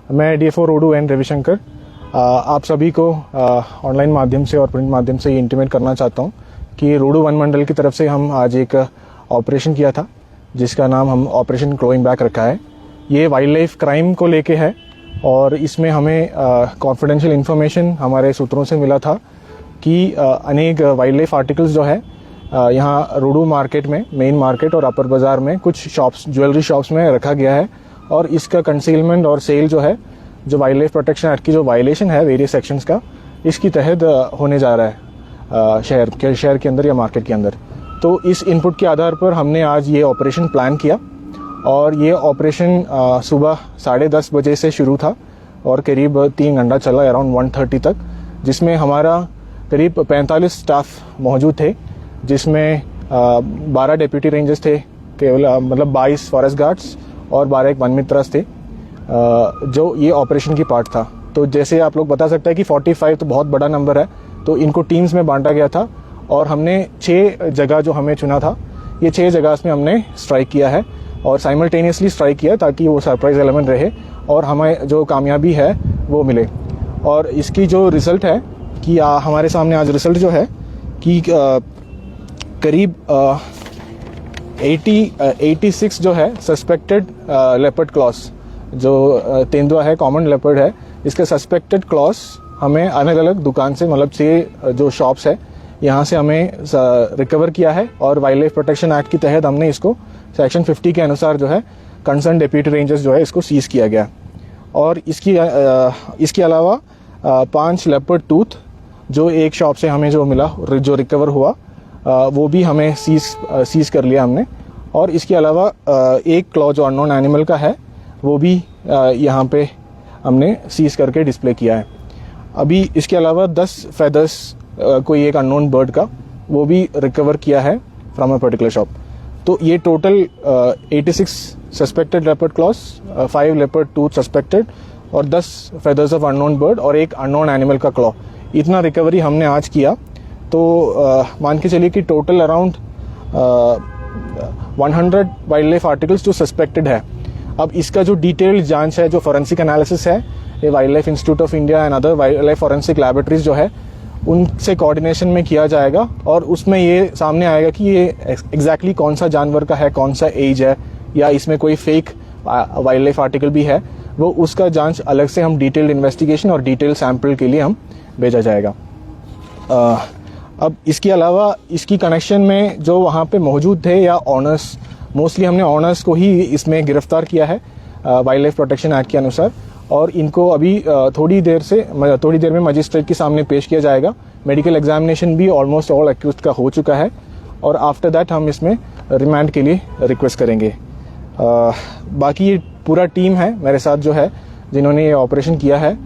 मैं DFO Rohru N Ravishankar आप सभी को ऑनलाइन माध्यम से और प्रिंट माध्यम से ये इंटीमेट करना चाहता हूँ कि रोडू वन मंडल की तरफ से हम आज एक ऑपरेशन किया था जिसका नाम हम ऑपरेशन क्लोइंग बैक रखा है। ये वाइल्ड लाइफ क्राइम को लेके है और इसमें हमें कॉन्फिडेंशियल इन्फॉर्मेशन हमारे सूत्रों से मिला था कि अनेक वाइल्ड लाइफ आर्टिकल्स जो है यहाँ रोडू मार्केट में, मेन मार्केट और अपर बाज़ार में कुछ शॉप्स, ज्वेलरी शॉप्स में रखा गया है और इसका कंसीलमेंट और सेल जो है, जो वाइल्ड लाइफ प्रोटेक्शन एक्ट की जो वायलेशन है वेरियस सेक्शंस का, इसकी तहत होने जा रहा है शहर के अंदर या मार्केट के अंदर। तो इस इनपुट के आधार पर हमने आज ये ऑपरेशन प्लान किया और ये ऑपरेशन सुबह 10:30 बजे से शुरू था और करीब 3 घंटा चला, अराउंड 1:30 तक, जिसमें हमारा करीब 45 स्टाफ मौजूद थे, जिसमें 12 डेप्यूटी रेंजर्स थे, केवल मतलब 22 फॉरेस्ट गार्ड्स और 12 एक वन मित्रस थे, जो ये ऑपरेशन की पार्ट था। तो जैसे आप लोग बता सकते हैं कि 45 तो बहुत बड़ा नंबर है, तो इनको टीम्स में बांटा गया था और हमने 6 जगह जो हमें चुना था, ये 6 जगह में हमने स्ट्राइक किया है और साइमल्टेनियसली स्ट्राइक किया ताकि वो सरप्राइज एलिमेंट रहे और हमें जो कामयाबी है वो मिले। और इसकी जो रिज़ल्ट है कि हमारे सामने आज रिज़ल्ट जो है कि करीब 86 जो है सस्पेक्टेड लेपर्ड क्लॉस, जो तेंदुआ है, कॉमन लेपर्ड है, इसके सस्पेक्टेड क्लॉस हमें अलग अलग दुकान से, मतलब 6 जो शॉप्स है यहाँ से हमें रिकवर किया है और वाइल्ड लाइफ प्रोटेक्शन एक्ट के तहत हमने इसको सेक्शन 50 के अनुसार जो है कंसर्न डेप्यूटी रेंजर्स जो है इसको सीज किया गया। और इसके अलावा 5 लेपर्ड टूथ जो एक शॉप से हमें जो मिला, जो रिकवर हुआ, वो भी हमें सीज कर लिया हमने। और इसके अलावा एक क्लॉ जो अननोन एनिमल का है वो भी यहाँ पे हमने सीज करके डिस्प्ले किया है। अभी इसके अलावा 10 फेदर्स कोई एक अननोन बर्ड का वो भी रिकवर किया है फ्रॉम अ पर्टिकुलर शॉप। तो ये total 86 suspected leopard claws, 5 leopard tooth suspected और 10 फेदर्स ऑफ अननोन बर्ड और एक अननोन एनिमल का क्लॉ, इतना रिकवरी हमने आज किया। तो मान के चलिए कि total around 100 wildlife articles जो सस्पेक्टेड है। अब इसका जो डिटेल्ड जांच है, जो फॉरेंसिक एनालिसिस है, ये wild life institute of India and other wild life forensic laboratories जो है उनसे कोऑर्डिनेशन में किया जाएगा और उसमें ये सामने आएगा कि ये एग्जैक्टली कौन सा जानवर का है, कौन सा एज है, या इसमें कोई फेक वाइल्ड लाइफ आर्टिकल भी है, वो उसका जांच अलग से हम डिटेल्ड इन्वेस्टिगेशन और डिटेल्ड सैंपल के लिए हम भेजा जाएगा। अब इसके अलावा इसकी कनेक्शन में जो वहाँ पे मौजूद थे या ऑनर्स, मोस्टली हमने ऑनर्स को ही इसमें गिरफ्तार किया है वाइल्ड लाइफ प्रोटेक्शन एक्ट के अनुसार और इनको अभी थोड़ी देर में मजिस्ट्रेट के सामने पेश किया जाएगा। मेडिकल एग्जामिनेशन भी ऑलमोस्ट ऑल एक्यूज्ड का हो चुका है और आफ्टर दैट हम इसमें रिमांड के लिए रिक्वेस्ट करेंगे। बाकी ये पूरा टीम है मेरे साथ जो है जिन्होंने ये ऑपरेशन किया है,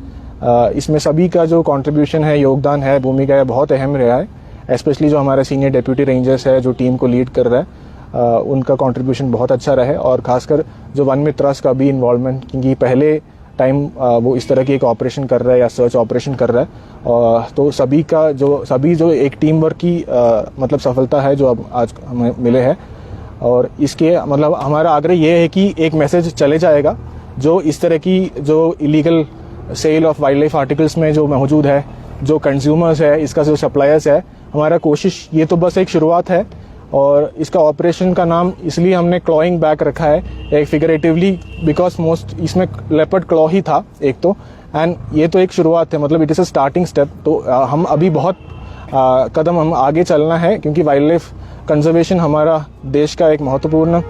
इसमें सभी का जो कंट्रीब्यूशन है, योगदान है, भूमिका है, बहुत अहम रहा है। स्पेशली जो हमारा सीनियर डेप्यूटी रेंजर्स है जो टीम को लीड कर रहा है, उनका कंट्रीब्यूशन बहुत अच्छा रहा है और खासकर जो वन मित्रास का भी इन्वॉल्वमेंट, क्योंकि पहले टाइम वो इस तरह की एक ऑपरेशन कर रहा है या सर्च ऑपरेशन कर रहा है, तो सभी जो एक टीम वर्क की मतलब सफलता है जो अब आज हमें मिले हैं। और इसके मतलब हमारा आग्रह ये है कि एक मैसेज चले जाएगा जो इस तरह की जो illegal sale of wildlife articles में जो मौजूद है, जो कंज्यूमर्स है, इसका जो सप्लायर्स है, हमारा कोशिश ये तो बस एक शुरुआत है और इसका ऑपरेशन का नाम इसलिए हमने क्लॉइंग बैक रखा है एक फिगरेटिवली, बिकॉज मोस्ट इसमें लेपर्ड क्लॉ ही था एक तो, एंड ये तो एक शुरुआत है, मतलब it is a starting step. तो हम अभी बहुत कदम हम आगे चलना है क्योंकि वाइल्ड लाइफ कंजर्वेशन हमारा देश का एक महत्वपूर्ण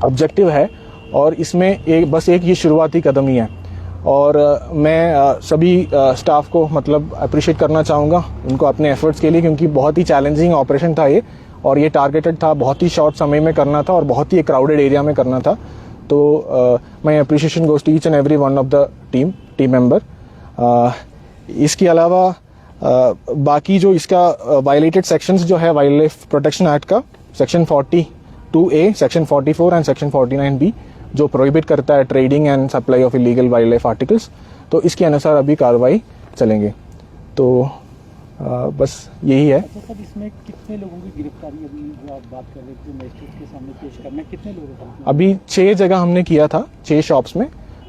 ऑब्जेक्टिव है और इसमें बस एक ये शुरुआती कदम ही है। और मैं सभी स्टाफ को मतलब अप्रिशिएट करना चाहूँगा उनको अपने एफर्ट्स के लिए, क्योंकि बहुत ही चैलेंजिंग ऑपरेशन था ये और ये टारगेटेड था, बहुत ही शॉर्ट समय में करना था और बहुत ही एक क्राउडेड एरिया में करना था। तो my appreciation goes to each and every one of the team member. इसके अलावा बाकी जो इसका वायलेटेड सेक्शंस जो है वाइल्ड लाइफ प्रोटेक्शन एक्ट का, section 42A, section 44 and section 49B जो प्रोहिबिट करता है trading and supply of illegal wildlife articles, तो इसके अनुसार अभी कार्रवाई चलेंगे। तो बस यही है। सर इसमें कितने लोगों की गिरफ्तारी अभी जो आप बात कर रहे थे मजिस्ट्रेट के सामने पेश करना, कितने लोगों का? अभी 6 जगह हमने किया था, 6 शॉप्स में,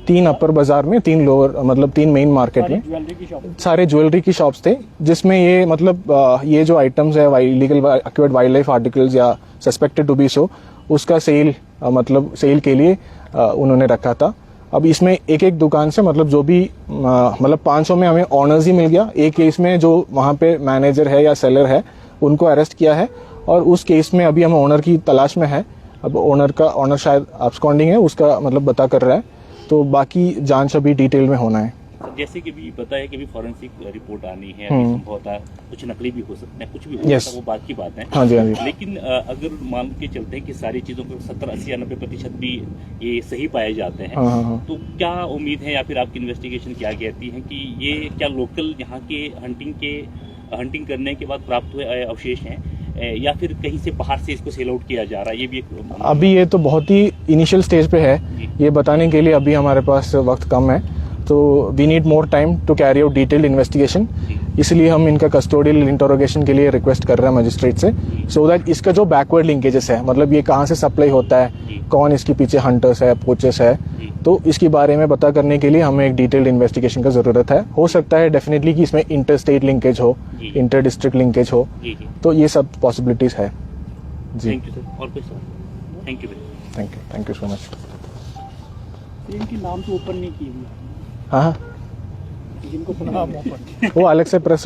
3 अपर बाजार में, 3 लोअर, मतलब 3 मेन मार्केट में ज्वेलरी की शॉप सारे ज्वेलरी की शॉप्स थे, जिसमें ये मतलब ये जो आइटम्स है illegal acquired wild life articles या सस्पेक्टेड टू बी सो, उसका सेल मतलब सेल के लिए उन्होंने रखा था। अब इसमें एक एक दुकान से मतलब जो भी मतलब 500 में हमें ऑनर्स ही मिल गया। एक केस में जो वहाँ पे मैनेजर है या सेलर है उनको अरेस्ट किया है, और उस केस में अभी हम ओनर की तलाश में है। अब ओनर शायद अब्सकॉन्डिंग है, उसका मतलब बता कर रहा है, तो बाकी जांच अभी डिटेल में होना है। जैसे कि भी बताया कि भी फॉरेंसिक रिपोर्ट आनी है, अभी संभवतः कुछ नकली भी हो सकते हैं, कुछ भी हो सकता है, वो बात की बात है। हाँ जी, हाँ जी। लेकिन अगर मान के चलते हैं कि सारी चीजों को 70, 80 या 90% भी ये सही पाए जाते हैं, हाँ। तो क्या उम्मीद है या फिर आपकी इन्वेस्टिगेशन क्या कहती है कि ये क्या लोकल यहाँ के हंटिंग करने के बाद प्राप्त हुए अवशेष हैं, या फिर कहीं से बाहर से इसको सेल आउट किया जा रहा है? ये भी एक अभी ये तो बहुत ही इनिशियल स्टेज पे है, ये बताने के लिए अभी हमारे पास वक्त कम है, तो we need more time to carry out detailed investigation. इसलिए हम इनका कस्टोडियल इंटरोगेशन के लिए रिक्वेस्ट कर रहे हैं मजिस्ट्रेट से, सो दैट इसका जो बैकवर्ड लिंकेजेस है, मतलब ये कहाँ से सप्लाई होता है, कौन इसके पीछे हंटर्स है, पोचर्स है, तो इसके बारे में पता करने के लिए हमें एक डिटेल्ड इन्वेस्टिगेशन का जरूरत है। हो सकता है डेफिनेटली कि इसमें इंटर स्टेट लिंकेज हो, इंटर डिस्ट्रिक्ट लिंकेज हो, तो ये सब पॉसिबिलिटीज है जी। Thank you sir. और कोई सवाल? Thank you so much. इनकी नाम तो ओपन नहीं की हुई, हाँ, जिनको नाम ओपन वो अलग से प्रेस